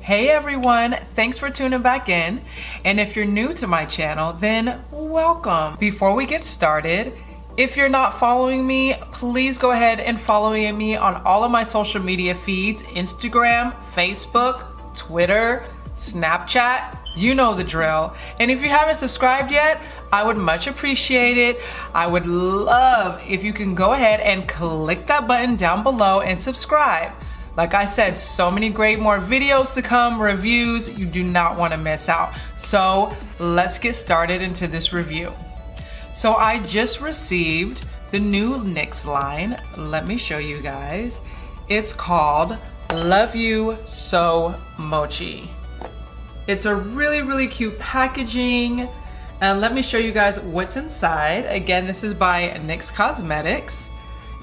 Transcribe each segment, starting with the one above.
Hey everyone, thanks for tuning back in. And if you're new to my channel, then welcome. Before we get started, if you're not following me, please go ahead and follow me on all of my social media feeds, Instagram, Facebook, Twitter, Snapchat, you know the drill. And if you haven't subscribed yet, I would much appreciate it. I would love if you can go ahead and click that button down below and subscribe. Like I said, so many great more videos to come, reviews, you do not want to miss out. So let's get started into this review. So I just received the new NYX line. Let me show you guys. It's called You So Mochi. It's a really cute packaging. And let me show you guys what's inside. Again, this is by NYX Cosmetics.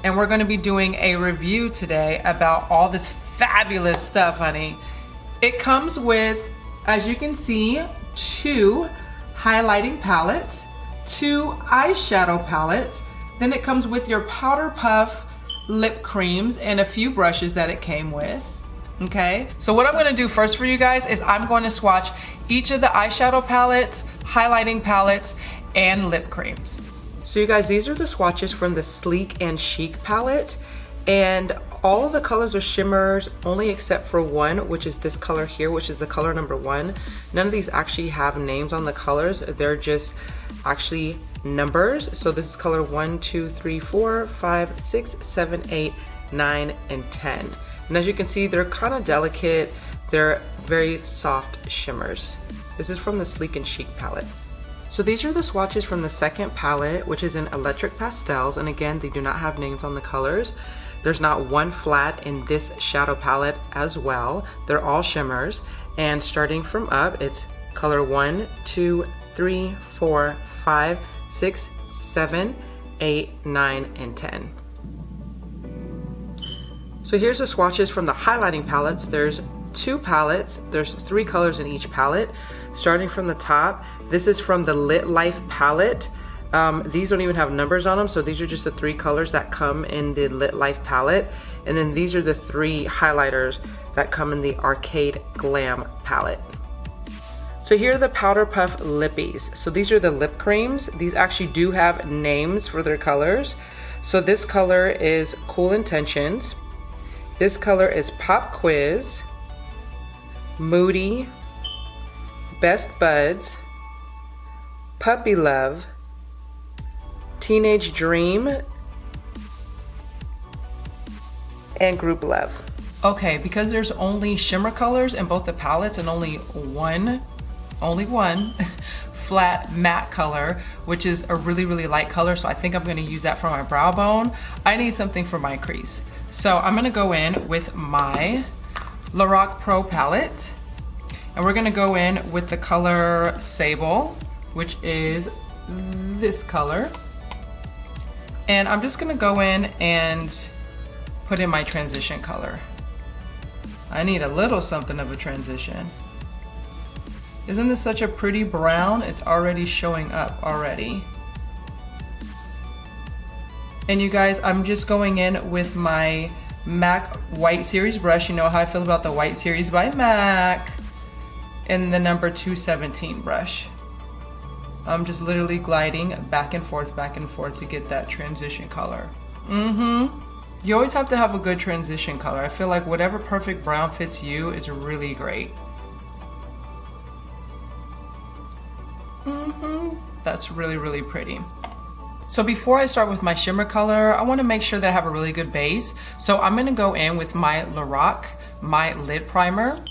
And we're gonna be doing a review today about all this fabulous stuff, honey. It comes with, as you can see, 2 highlighting palettes, 2 eyeshadow palettes, then it comes with your powder puff lip creams and a few brushes that it came with. Okay, so what I'm gonna do first for you guys is I'm going to swatch each of the eyeshadow palettes, highlighting palettes, and lip creams. So you guys, these are the swatches from the Sleek and Chic palette, and all of the colors are shimmers, only except for one, which is this color here, which is the color number 1. None of these actually have names on the colors. They're just actually numbers. So this is color 1, 2, 3, 4, 5, 6, 7, 8, 9, and 10. And as you can see, they're kind of delicate. They're very soft shimmers. This is from the Sleek and Chic palette. So these are the swatches from the second palette, which is in Electric Pastels. And again, they do not have names on the colors. There's not one flat in this shadow palette as well. They're all shimmers. And starting from up, it's color 1, 2, 3, 4, 5, 6, 7, 8, 9, and 10. So here's the swatches from the highlighting palettes. There's 2 palettes. There's 3 colors in each palette. Starting from the top, this is from the Lit Life palette. These don't even have numbers on them, so these are just the 3 colors that come in the Lit Life palette. And then these are the 3 highlighters that come in the Arcade Glam palette. So here are the Powder Puff Lippies. So these are the lip creams. These actually do have names for their colors. So this color is Cool Intentions. This color is Pop Quiz, Moody, Best Buds, Puppy Love, Teenage Dream, and Group Love. Okay, because there's only shimmer colors in both the palettes and only one flat matte color, which is a really light color, so I think I'm gonna use that for my brow bone. I need something for my crease. So I'm gonna go in with my Lorac Pro palette. And we're gonna go in with the color Sable, which is this color. And I'm just gonna go in and put in my transition color. I need a little something of a transition. Isn't this such a pretty brown? It's already showing up already. And you guys, I'm just going in with my MAC White Series brush. You know how I feel about the White Series by MAC. And the number 217 brush. I'm just literally gliding back and forth to get that transition color. You always have to have a good transition color. I feel like whatever perfect brown fits you is really great. That's really pretty. So before I start with my shimmer color, I want to make sure that I have a really good base. So I'm going to go in with my Lorac, my lid primer.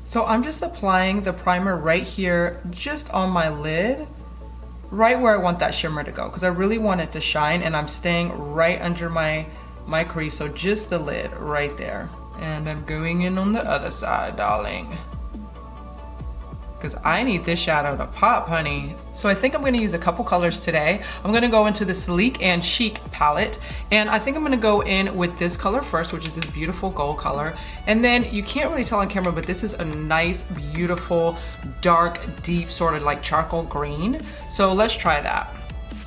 So I'm just applying the primer right here, just on my lid, right where I want that shimmer to go, because I really want it to shine, and I'm staying right under my crease, so just the lid right there. And I'm going in on the other side, darling, because I need this shadow to pop, honey. So I think I'm gonna use a couple colors today. I'm gonna go into the Sleek and Chic palette, and I think I'm gonna go in with this color first, which is this beautiful gold color. And then you can't really tell on camera, but this is a nice, beautiful, dark, deep, sort of like charcoal green. So let's try that.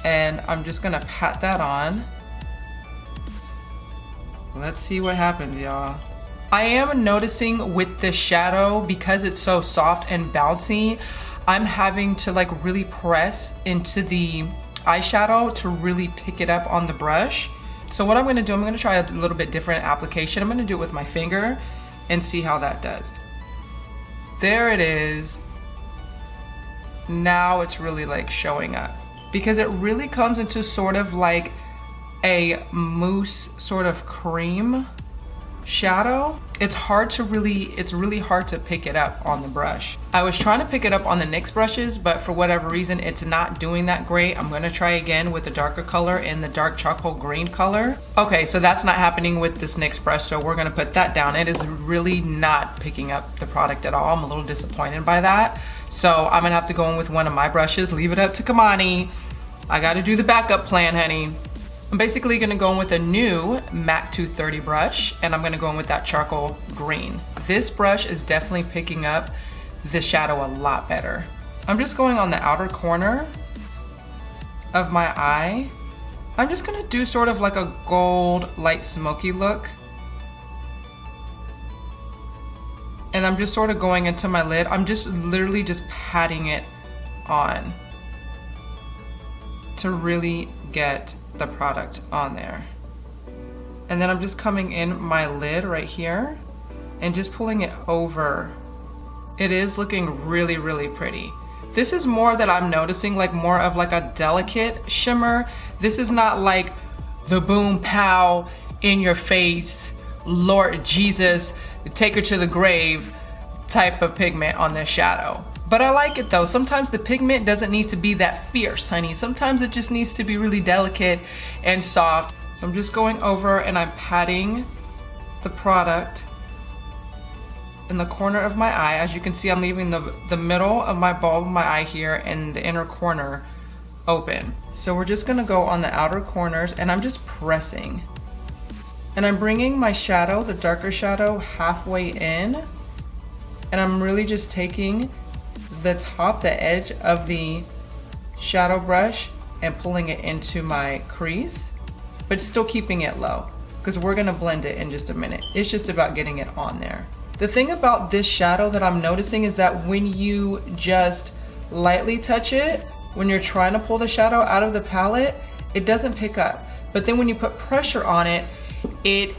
And I'm just gonna pat that on. Let's see what happens, y'all. I am noticing with this shadow, because it's so soft and bouncy, I'm having to like really press into the eyeshadow to really pick it up on the brush. So what I'm gonna do, I'm gonna try a little bit different application. I'm gonna do it with my finger and see how that does. There it is. Now it's really like showing up, because it really comes into sort of like a mousse sort of cream shadow. It's really hard to pick it up on the brush. I was trying to pick it up on the NYX brushes, but for whatever reason, it's not doing that great. I'm gonna try again with the darker color in the dark charcoal green color. Okay, so that's not happening with this NYX brush, so we're gonna put that down. It is really not picking up the product at all. I'm a little disappointed by that. So I'm gonna have to go in with one of my brushes, leave it up to Kamani. I gotta do the backup plan, honey. I'm basically gonna go in with a new MAC 230 brush, and I'm gonna go in with that charcoal green. This brush is definitely picking up the shadow a lot better. I'm just going on the outer corner of my eye. I'm just gonna do sort of like a gold, light smoky look. And I'm just sort of going into my lid. I'm just literally just patting it on to really get the product on there. And then I'm just coming in my lid right here and just pulling it over. It is looking really, really pretty. This is more that I'm noticing, like more of like a delicate shimmer. This is not like the boom pow in your face, Lord Jesus, take her to the grave type of pigment on this shadow. But I like it though. Sometimes the pigment doesn't need to be that fierce, honey. Sometimes it just needs to be really delicate and soft. So I'm just going over and I'm patting the product in the corner of my eye. As you can see, I'm leaving the middle of my bulb of my eye here and the inner corner open. So we're just gonna go on the outer corners, and I'm just pressing. And I'm bringing my shadow, the darker shadow, halfway in. And I'm really just taking the edge of the shadow brush and pulling it into my crease, but still keeping it low, because we're gonna blend it in just a minute. It's just about getting it on there. The thing about this shadow that I'm noticing is that when you just lightly touch it, when you're trying to pull the shadow out of the palette, it doesn't pick up. But then when you put pressure on it, it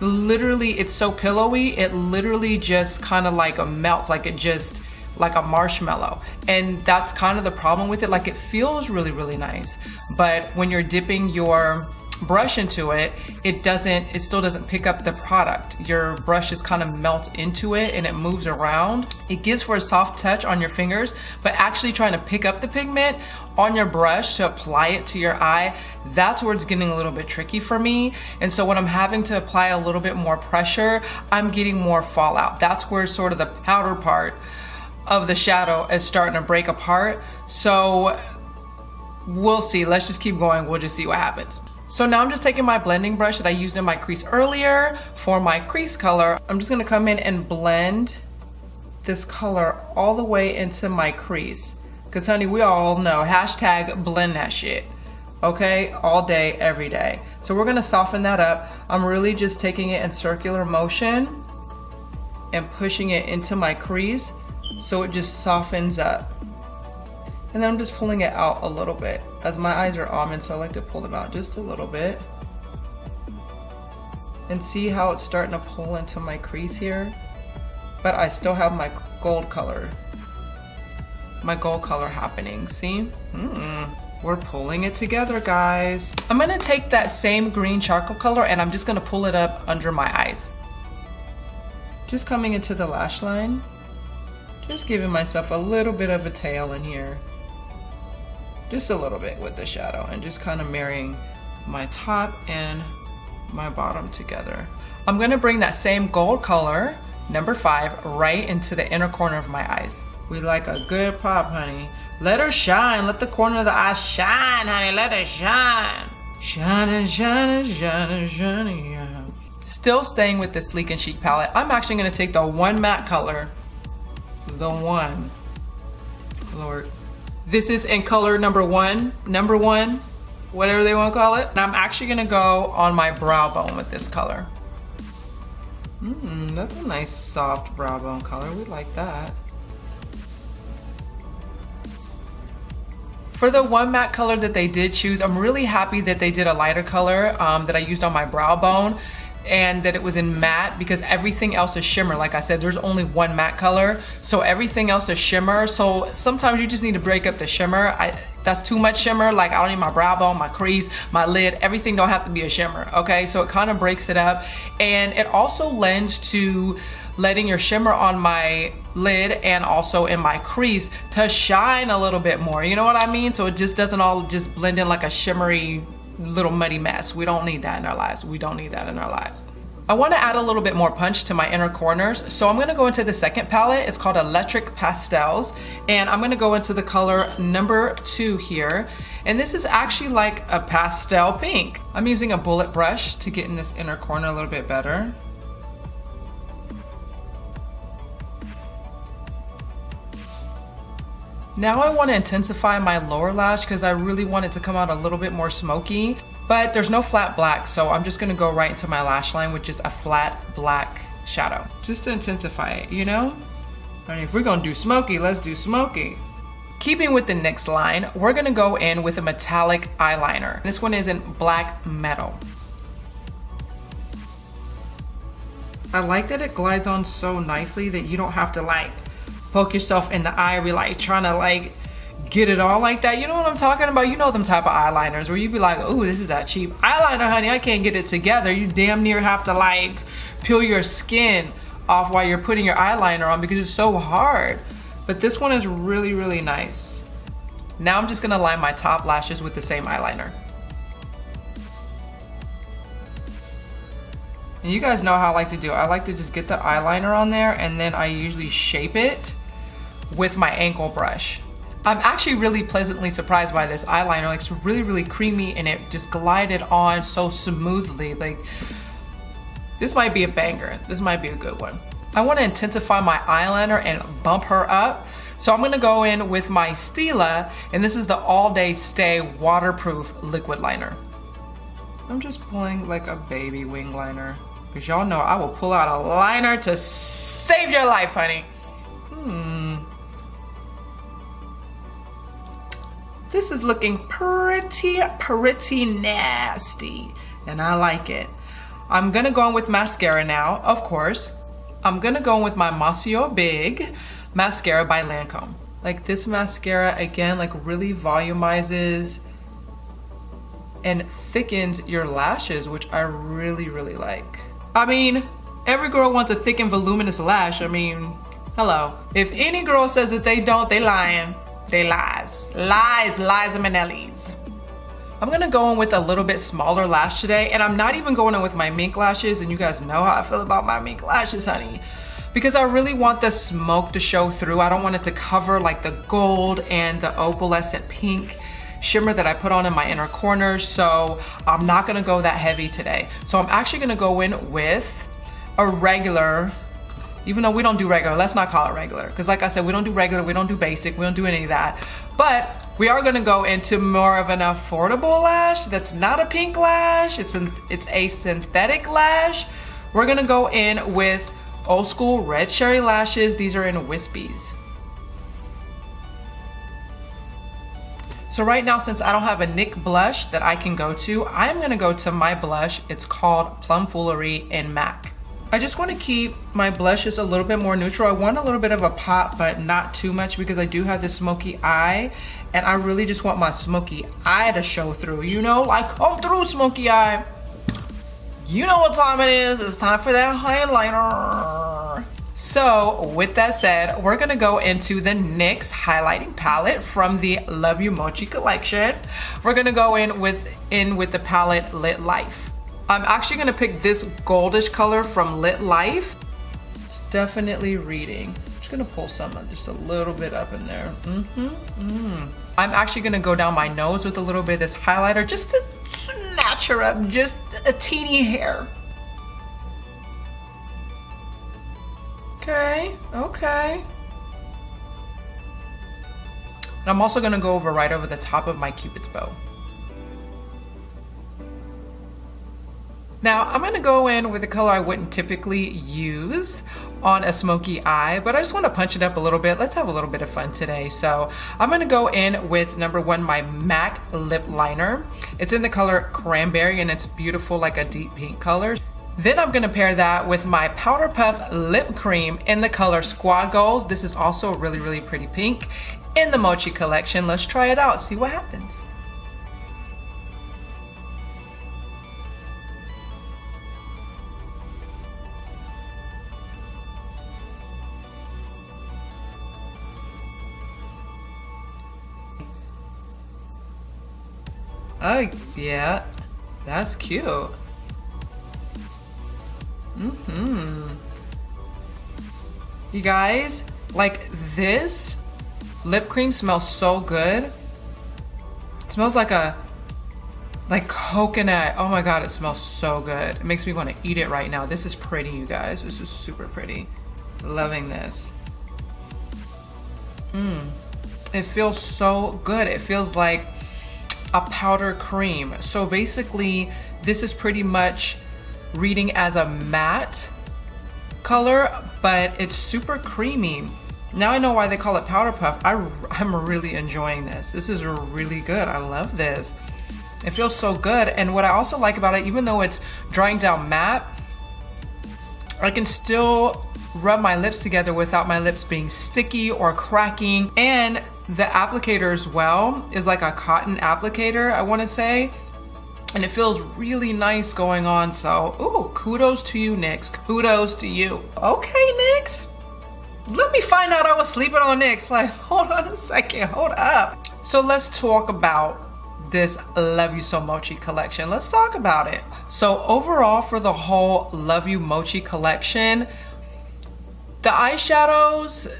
literally, it's so pillowy, it literally just kind of like melts, like it just, like a marshmallow. And that's kind of the problem with it. Like it feels really, really nice, but when you're dipping your brush into it, it still doesn't pick up the product. Your brush just kind of melts into it and it moves around. It gives for a soft touch on your fingers, but actually trying to pick up the pigment on your brush to apply it to your eye, that's where it's getting a little bit tricky for me. And so when I'm having to apply a little bit more pressure, I'm getting more fallout. That's where sort of the powder part of the shadow is starting to break apart. So we'll see. Let's just keep going. We'll just see what happens. So now I'm just taking my blending brush that I used in my crease earlier for my crease color. I'm just gonna come in and blend this color all the way into my crease. Cause honey, we all know, hashtag blend that shit. Okay, all day, every day. So we're gonna soften that up. I'm really just taking it in circular motion and pushing it into my crease so it just softens up. And then I'm just pulling it out a little bit. As my eyes are almond, so I like to pull them out just a little bit. And see how it's starting to pull into my crease here? But I still have my gold color. My gold color happening, see? We're pulling it together, guys. I'm gonna take that same green charcoal color and I'm just gonna pull it up under my eyes. Just coming into the lash line. Just giving myself a little bit of a tail in here. Just a little bit with the shadow and just kind of marrying my top and my bottom together. I'm gonna bring that same gold color, number 5, right into the inner corner of my eyes. We like a good pop, honey. Let her shine, let the corner of the eye shine, honey, let her shine. Shine, shine, shine, shine, yeah. Still staying with the Sleek and Chic palette, I'm actually gonna take the one matte color, the one, Lord. This is in color number one, whatever they want to call it. And I'm actually gonna go on my brow bone with this color. That's a nice soft brow bone color. We like that. For the one matte color that they did choose, I'm really happy that they did a lighter color that I used on my brow bone, and that it was in matte, because everything else is shimmer. Like I said, there's only one matte color, so everything else is shimmer. So sometimes you just need to break up the shimmer. That's too much shimmer. Like, I don't need my brow bone, my crease, my lid, everything don't have to be a shimmer, okay? So it kind of breaks it up, and it also lends to letting your shimmer on my lid and also in my crease to shine a little bit more, you know what I mean? So it just doesn't all just blend in like a shimmery little muddy mess. We don't need that in our lives. We don't need that in our lives. I want to add a little bit more punch to my inner corners, so I'm going to go into the second palette. It's called Electric Pastels, and I'm going to go into the color number 2 here, and this is actually like a pastel pink. I'm using a bullet brush to get in this inner corner a little bit better. Now I want to intensify my lower lash because I really want it to come out a little bit more smoky, but there's no flat black, so I'm just going to go right into my lash line with just a flat black shadow, just to intensify it, you know? I mean, if we're going to do smoky, let's do smoky. Keeping with the NYX line, we're going to go in with a metallic eyeliner. This one is in Black Metal. I like that it glides on so nicely that you don't have to like poke yourself in the eye, like trying to like get it all like that. You know what I'm talking about? You know them type of eyeliners where you be like, oh, this is that cheap eyeliner, honey, I can't get it together. You damn near have to like peel your skin off while you're putting your eyeliner on because it's so hard. But this one is really, really nice. Now I'm just gonna line my top lashes with the same eyeliner. And you guys know how I like to do. I like to just get the eyeliner on there, and then I usually shape it with my ankle brush. I'm actually really pleasantly surprised by this eyeliner. Like, it's really, really creamy, and it just glided on so smoothly. Like, this might be a banger. This might be a good one. I want to intensify my eyeliner and bump her up. So I'm gonna go in with my Stila, and this is the All Day Stay Waterproof Liquid Liner. I'm just pulling like a baby wing liner, because y'all know I will pull out a liner to save your life, honey. This is looking pretty nasty, and I like it. I'm gonna go in with mascara now, of course. I'm gonna go in with my Monsieur Big mascara by Lancome. Like, this mascara, again, like really volumizes and thickens your lashes, which I really, really like. I mean, every girl wants a thick and voluminous lash. I mean, hello. If any girl says that they don't, they lying. They lies. Lies, Manellis. I'm gonna go in with a little bit smaller lash today, and I'm not even going in with my mink lashes, and you guys know how I feel about my mink lashes, honey. Because I really want the smoke to show through. I don't want it to cover like the gold and the opalescent pink shimmer that I put on in my inner corners, so I'm not gonna go that heavy today. So I'm actually gonna go in with a regular, even though we don't do regular, let's not call it regular, because like I said, we don't do regular, we don't do basic, we don't do any of that. But we are gonna go into more of an affordable lash that's not a pink lash, it's a synthetic lash. We're gonna go in with Old School Red Cherry lashes. These are in Wispies. So right now, since I don't have a NYX blush that I can go to, I'm gonna go to my blush. It's called Plum Foolery in MAC. I just wanna keep my blushes a little bit more neutral. I want a little bit of a pop, but not too much, because I do have this smoky eye, and I really just want my smoky eye to show through, you know? Like, come through, smoky eye. You know what time it is. It's time for that highlighter. So with that said, we're gonna go into the NYX highlighting palette from the Love You Mochi collection. We're gonna go in with the palette Lit Life. I'm actually gonna pick this goldish color from Lit Life. It's definitely reading. I'm just gonna pull some just a little bit up in there. I'm actually gonna go down my nose with a little bit of this highlighter just to snatch her up just a teeny hair. Okay. And I'm also gonna go right over the top of my Cupid's bow. Now I'm gonna go in with a color I wouldn't typically use on a smoky eye, but I just wanna punch it up a little bit. Let's have a little bit of fun today. So I'm gonna go in with number 1, my MAC lip liner. It's in the color Cranberry and it's beautiful, like a deep pink color. Then I'm gonna pair that with my Powder Puff lip cream in the color Squad Goals. This is also a really, really pretty pink in the Mochi collection. Let's try it out, see what happens. Oh, yeah, that's cute. You guys, like this lip cream smells so good. It smells like coconut. Oh my God, it smells so good. It makes me want to eat it right now. This is pretty, you guys. This is super pretty. Loving this. It feels so good. It feels like a powder cream. So basically, this is pretty much reading as a matte color, but it's super creamy. Now I know why they call it Powder Puff. I'm really enjoying this. This is really good. I love this. It feels so good. And what I also like about it, even though it's drying down matte, I can still rub my lips together without my lips being sticky or cracking. And the applicator as well is like a cotton applicator, I want to say. And it feels really nice going on. So, ooh, kudos to you, NYX. Kudos to you. Okay, NYX. Let me find out I was sleeping on NYX. Like, hold on a second, hold up. So let's talk about this Love You So Mochi collection. Let's talk about it. So overall, for the whole Love You Mochi collection, the eyeshadows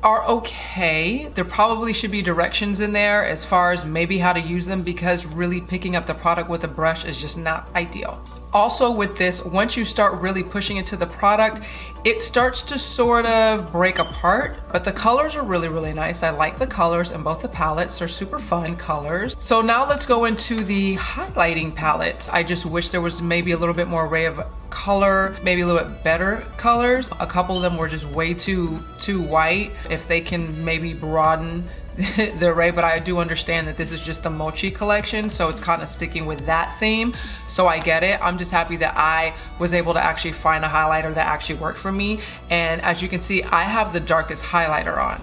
are okay. There probably should be directions in there as far as maybe how to use them, because really picking up the product with a brush is just not ideal. Also with this, once you start really pushing into the product, it starts to sort of break apart, but the colors are really, really nice. I like the colors in both the palettes. They're super fun colors. So now let's go into the highlighting palettes. I just wish there was maybe a little bit more array of color, maybe a little bit better colors. A couple of them were just way too white. If they can maybe broaden the array, but I do understand that this is just the Mochi collection, so it's kind of sticking with that theme. So I get it. I'm just happy that I was able to actually find a highlighter that actually worked for me. And as you can see, I have the darkest highlighter on.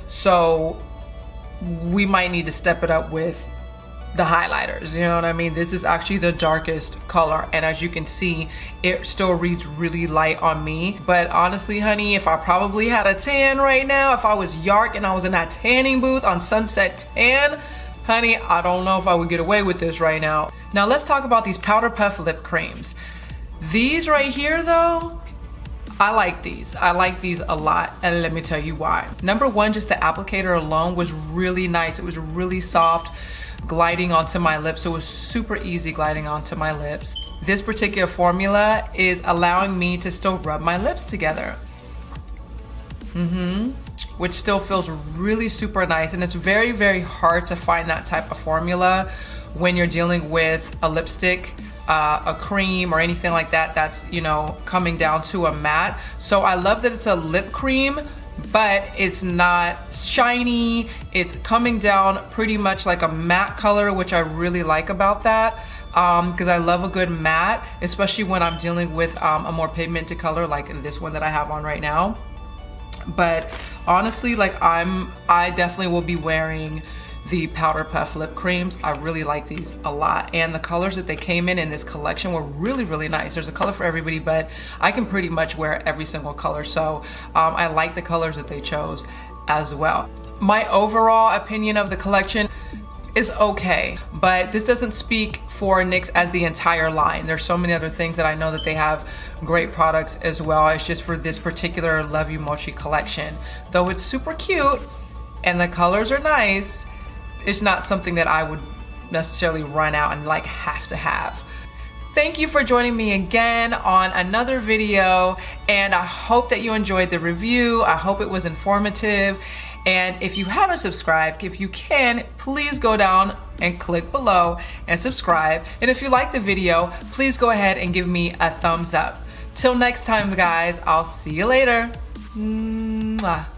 So we might need to step it up with the highlighters, you know what I mean? This is actually the darkest color, and as you can see, it still reads really light on me. But honestly, honey, if I probably had a tan right now, if I was Yark and I was in that tanning booth on Sunset Tan, honey, I don't know if I would get away with this right now. Now let's talk about these Powder Puff lip creams. These right here though, I like these. I like these a lot, and let me tell you why. Number one, just the applicator alone was really nice. It was really soft, gliding onto my lips. So it was super easy gliding onto my lips. This particular formula is allowing me to still rub my lips together. Which still feels really super nice. And it's very, very hard to find that type of formula when you're dealing with a lipstick, a cream, or anything like that that's, you know, coming down to a matte. So I love that it's a lip cream, but it's not shiny. It's coming down pretty much like a matte color, which I really like about that, because I love a good matte, especially when I'm dealing with a more pigmented color like this one that I have on right now. But honestly, like I definitely will be wearing the Powder Puff lip creams. I really like these a lot, and the colors that they came in this collection were really, really nice. There's a color for everybody, but I can pretty much wear every single color, so I like the colors that they chose as well. My overall opinion of the collection is okay, but this doesn't speak for NYX as the entire line. There's so many other things that I know that they have great products as well. It's just for this particular Love You Mochi collection, though it's super cute and the colors are nice, it's not something that I would necessarily run out and like have to have. Thank you for joining me again on another video, and I hope that you enjoyed the review. I hope it was informative. And if you haven't subscribed, if you can, please go down and click below and subscribe. And if you like the video, please go ahead and give me a thumbs up. Till next time, guys, I'll see you later. Mwah.